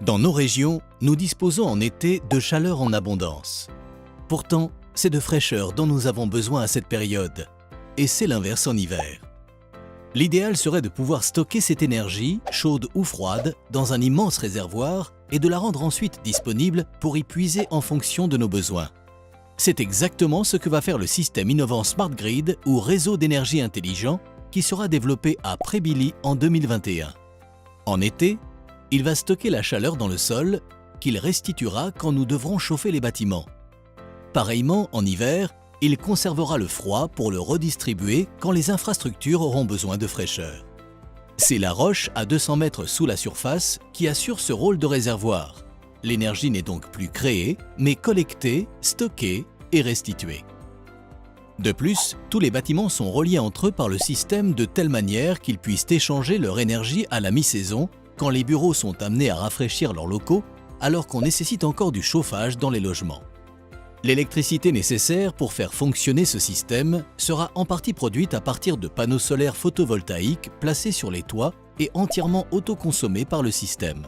Dans nos régions, nous disposons en été de chaleur en abondance. Pourtant, c'est de fraîcheur dont nous avons besoin à cette période, et c'est l'inverse en hiver. L'idéal serait de pouvoir stocker cette énergie, chaude ou froide, dans un immense réservoir et de la rendre ensuite disponible pour y puiser en fonction de nos besoins. C'est exactement ce que va faire le système innovant Smart Grid ou réseau d'énergie intelligent qui sera développé à Prébily en 2021. En été, il va stocker la chaleur dans le sol qu'il restituera quand nous devrons chauffer les bâtiments. Pareillement, en hiver, il conservera le froid pour le redistribuer quand les infrastructures auront besoin de fraîcheur. C'est la roche à 200 mètres sous la surface qui assure ce rôle de réservoir. L'énergie n'est donc plus créée, mais collectée, stockée et restituée. De plus, tous les bâtiments sont reliés entre eux par le système de telle manière qu'ils puissent échanger leur énergie à la mi-saison quand les bureaux sont amenés à rafraîchir leurs locaux alors qu'on nécessite encore du chauffage dans les logements. L'électricité nécessaire pour faire fonctionner ce système sera en partie produite à partir de panneaux solaires photovoltaïques placés sur les toits et entièrement autoconsommés par le système.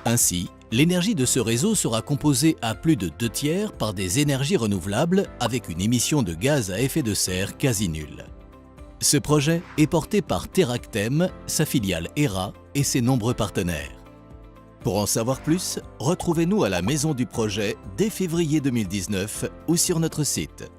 Ainsi, l'énergie de ce réseau sera composée à plus de 2/3 par des énergies renouvelables avec une émission de gaz à effet de serre quasi nulle. Ce projet est porté par Teractem, sa filiale Hera et ses nombreux partenaires. Pour en savoir plus, retrouvez-nous à la Maison du Projet dès février 2019 ou sur notre site.